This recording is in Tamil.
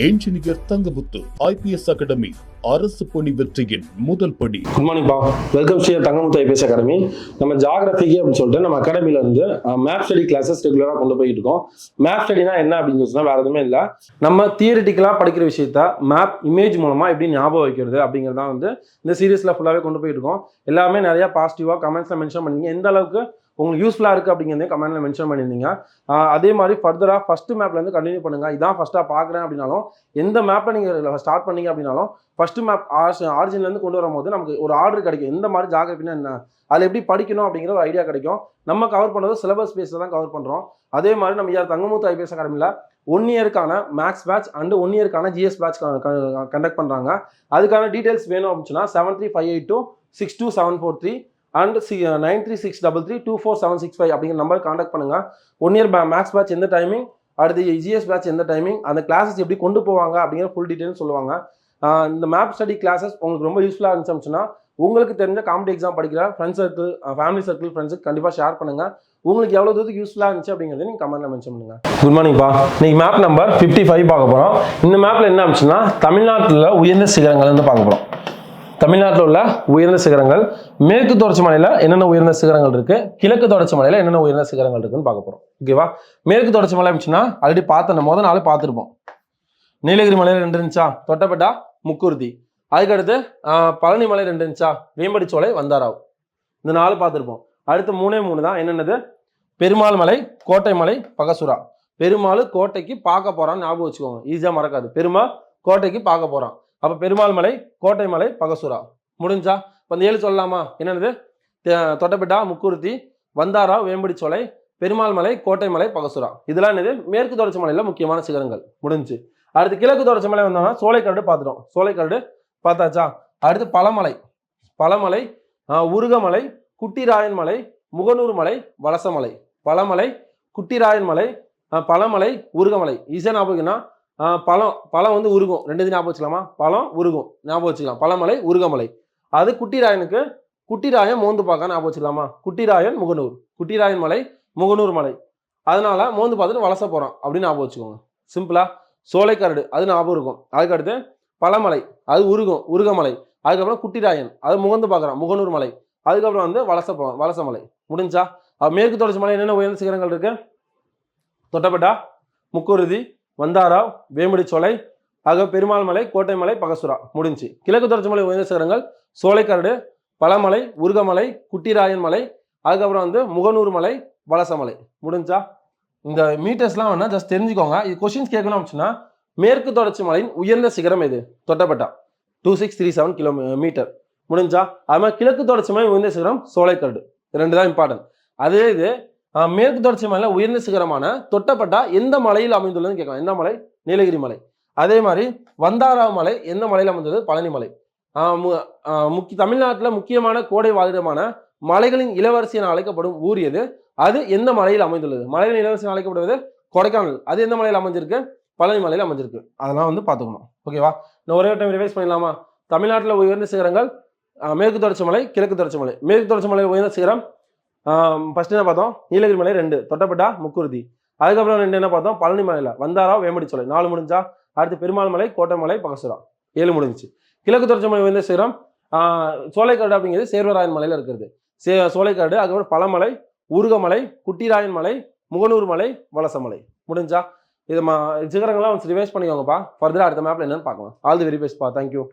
என்ஜினியர் தங்கமுத்து ஐபிஎஸ் அகாடமி அரசு பணி வெற்றியின் முதல் படி. குட் மார்னிங் பா, welcome Sri Thangamuthu IPS academy. நம்ம ஜாகிரபிக்கு அப்படின்னு சொல்லிட்டு நம்ம அகாடமில இருந்து மேப் ஸ்டடி கிளாஸஸ் ரெகுலராக கொண்டு போயிட்டு இருக்கோம். மேப் ஸ்டடினா என்ன அப்படின்னு சொன்னா வேற எதுவுமே இல்லை, நம்ம தியரிட்டிக்கலா படிக்கிற விஷயத்த மேப் இமேஜ் மூலமா எப்படி ஞாபகம் வைக்கிறது அப்படிங்கிறதான் வந்து இந்த சீரீஸ்ல ஃபுல்லாவே கொண்டு போயிட்டு இருக்கோம். எல்லாமே நிறைய பாசிட்டிவா கமெண்ட்ஸ்ல மென்ஷன் பண்ணீங்க, எந்த அளவுக்கு உங்களுக்கு யூஸ்ஃபுல்லாக இருக்குது அப்படிங்கிறதே கமெண்ட்ல மென்ஷன் பண்ணியிருந்தீங்க. அதே மாதிரி ஃபர்தராக ஃபர்ஸ்ட் மேப்லேருந்து கண்டினியூ பண்ணுங்கள். இதான் ஃபஸ்ட்டாக பார்க்குறேன் அப்படின்னாலும், எந்த மேப்பை நீங்கள் ஸ்டார்ட் பண்ணீங்க அப்படின்னாலும் ஃபர்ஸ்ட் மேப் ஆரிஜின்லேருந்து கொண்டு வரும்போது நமக்கு ஒரு ஆர்டர் கிடைக்கும். எந்த மாதிரி ஜாகிரபினா என்ன, அதில் எப்படி படிக்கணும் அப்படிங்கிற ஒரு ஐடியா கிடைக்கும். நம்ம கவர் பண்ணுறது சிலபஸ் பேஸில் தான் கவர் பண்ணுறோம். அதே மாதிரி நம்ம தங்கமுத்து ஐபிஎஸ் அகாடமியில் 1 இயருக்கான மேக்ஸ் பேட்ச் அண்ட் 1 இயருக்கான ஜிஎஸ் பேட்ச் கண்டக்ட் பண்ணுறாங்க. அதுக்கான டீட்டெயில்ஸ் வேணும் அப்படின்னா 7358262743 அண்ட் 9363324765 அப்படிங்கிற நம்பர் காண்டாக்ட் பண்ணுங்க. 1 இயர் மேக்ஸ் பேட்ச் எந்த டைமிங், அடுத்து ஜிஎஸ் பேட்ச் எந்த டைமிங், அந்த கிளாஸஸ் எப்படி கொண்டு போவாங்க அப்படிங்கிற ஃபுல் டீட்டெயில் சொல்லுவாங்க. இந்த மேப் ஸ்டடி கிளாஸஸ் உங்களுக்கு ரொம்ப யூஸ்ஃபுல்லாக இருந்துச்சுன்னா உங்களுக்கு தெரிஞ்ச காம்படிட்டிவ் எக்ஸாம் படிக்கிற ஃப்ரெண்ட்ஸ் சர்க்கிள், ஃபேமிலி சர்க்கிள், ஃப்ரெண்ட்ஸுக்கு கண்டிப்பாக ஷேர் பண்ணுங்க. உங்களுக்கு எவ்வளோ தூரத்துக்கு யூஸ்ஃபுல்லாக இருந்துச்சு அப்படிங்கிறத நீங்கள் கமெண்ட்ல மென்ஷன் பண்ணுங்க. குட் மார்னிங் பா, இன்னைக்கு மேப் நம்பர் 55 பார்க்க போகிறோம். இந்த மேப்பில் என்ன ஆச்சுன்னா தமிழ்நாட்டில் உயர்ந்த சிகரங்கள் வந்து பார்க்க போகிறோம். தமிழ்நாட்டில் உள்ள உயர்ந்த சிகரங்கள், மேற்கு தொடர்ச்சி மலையில் என்னென்ன உயர்ந்த சிகரங்கள் இருக்கு, கிழக்கு தொடர்ச்சி மலையில் என்னென்ன உயர்ந்த சிகரங்கள் இருக்குன்னு பார்க்க போறோம். ஓகேவா? மேற்கு தொடர்ச்சி மலை இருந்துச்சுன்னா ஆல்ரெடி பார்த்தோம், முதல் நாள் பார்த்துருப்போம். நீலகிரி மலையில் 2 இருந்துச்சா, தொட்டபெட்டா, முக்குருத்தி. அதுக்கடுத்து பழனி மலை 2 இருந்துச்சா, வேம்படிச்சோலை, வந்தாராவ். இந்த 4 பார்த்துருப்போம். அடுத்து 3 தான். என்னென்னது? பெருமாள் மலை, கோட்டை மலை, பகசுரா. பெருமாள் கோட்டைக்கு பார்க்க போறான்னு ஞாபகம் வச்சுக்கோங்க, ஈஸியா மறக்காது. பெருமாள் கோட்டைக்கு பார்க்க போறான். அப்ப பெருமாள் மலை, கோட்டை மலை, பகசுரா. முடிஞ்சா இப்போ இந்த 7 சொல்லலாமா? என்னது? தொட்டபெட்டா, முக்குருத்தி, வந்தாரா, வேம்படிச்சோலை, பெருமாள் மலை, கோட்டை மலை, பகசுரா. இதெல்லாம் என்னது? மேற்கு தொடர்ச்சி மலையில முக்கியமான சிகரங்கள். முடிஞ்சு. அடுத்து கிழக்கு தொடர்ச்சி மலை வந்தோம்னா சோலைக்கரடு பார்த்துட்டோம். சோலைக்கரடு பார்த்தாச்சா? அடுத்து பழமலை, பழமலை, உருகமலை, குட்டிராயன் மலை, முகநூர் மலை, வலசமலை. பழமலை, குட்டிராயன் மலை, பழமலை, உருகமலை. ஈஸியா ஞாபகம்னா பழம் வந்து உருகும், 2 ஞாபகம் வச்சுக்கலாமா? பழம் உருகும் ஞாபகம் வச்சுக்கலாம். பழமலை, உருகமலை. அது குட்டிராயனுக்கு குட்டிராயன் மோந்து பார்க்க ஞாபகம் வச்சுக்கலாமா? குட்டிராயன், முகநூர். குட்டிராயன் மலை, முகநூர் மலை. அதனால மோந்து பார்த்துட்டு வலச போறோம் அப்படின்னு ஞாபகம் வச்சுக்கோங்க. சிம்பிளா. சோலைக்கரடு அது ஞாபகம் இருக்கும். அதுக்கடுத்து பழமலை, அது உருகும், உருகமலை. அதுக்கப்புறம் குட்டிராயன், அது முகந்து பார்க்குறான், முகநூர் மலை. அதுக்கப்புறம் வந்து வலசமலை. முடிஞ்சா? மேற்கு தொடர்ச்சி மலை என்னென்ன உயர்ந்த சிகரங்கள் இருக்கு? தொட்டபெட்டா, முக்குருதி, வந்தாராவ், வேம்படிச்சோலை, ஆக பெருமாள் மலை, கோட்டை மலை, பகசுரா. முடிஞ்சு. கிழக்கு தொடர்ச்சி மலை உயர்ந்த சிகரங்கள் சோலைக்கரடு, பழமலை, உருகமலை, குட்டிராயன் மலை, அதுக்கப்புறம் வந்து முகநூர் மலை, வலசமலை. முடிஞ்சா? இந்த மீட்டர்ஸ்லாம் வேணா ஜஸ்ட் தெரிஞ்சுக்கோங்க. இது கொஸ்டின்ஸ் கேட்கணும் அப்படின்னா மேற்கு தொடர்ச்சி மலையின் உயர்ந்த சிகரம் எது? தொட்டபெட்டா 2637 கிலோமீட்டர். முடிஞ்சா? அது மாதிரி கிழக்கு தொடர்ச்சி மலை உயர்ந்த சிகரம் சோலைக்கரடு. 2 தான் இம்பார்ட்டன்ட். அதே இது மேற்கு தொடர்ச்சி மலையில உயர்ந்த சிகரமான தொட்டபெட்டா எந்த மலையில் அமைந்துள்ளதுன்னு கேட்கலாம். எந்த மலை? நீலகிரி மலை. அதே மாதிரி வந்தாராவ் மலை எந்த மலையில் அமைந்துள்ளது? பழனி மலை. தமிழ்நாட்டில் முக்கியமான கோடை வாழிடமான மலைகளின் இளவரசி என அழைக்கப்படும் ஊர் எது? அது எந்த மலையில் அமைந்துள்ளது? மலைகளின் இளவரசி அழைக்கப்படுவது கொடைக்கானல். அது எந்த மலையில் அமைஞ்சிருக்கு? பழனி மலையில் அமைஞ்சிருக்கு. அதெல்லாம் வந்து பார்த்துக்கணும். ஓகேவா? நான் ஒரே டைம் ரிவைஸ் பண்ணிடலாமா? தமிழ்நாட்டில் உயர்ந்த சிகரங்கள் மேற்கு தொடர்ச்சி மலை, கிழக்கு தொடர்ச்சி மலை. மேற்கு தொடர்ச்சி மலை உயர்ந்த சிகரம் ஃபர்ஸ்ட் என்ன பார்த்தோம்? நீலகிரி மலை 2, தொட்டபெட்டா, முக்குருதி. அதுக்கப்புறம் 2 என்ன பார்த்தோம்? பழனி மலையில வந்தாராவ், வேம்படிச்சோலை. 4 முடிஞ்சா? அடுத்து பெருமாள் மலை, கோட்டை மலை, பகசுரா. 7 முடிஞ்சிச்சு. கிழக்கு தொடர்ச்சி மலை உயர்ந்த சிகரம் சோலைக்கரடு அப்படிங்கிறது சேர்வராயன் மலையில இருக்கிறது. சோலைக்கரடு, அதுக்கப்புறம் பழமலை, உருகமலை, குட்டிராயன் மலை, முகநூர் மலை, வலசமலை. முடிஞ்சா? இது சிகரங்கள்லாம் ரிவைஸ் பண்ணிக்கோங்கப்பா. ஃபர்தரா அடுத்த மேப்ல என்னன்னு பார்க்கலாம். ஆல் தி வெரி பெஸ்ட் பா. தேங்க்யூ.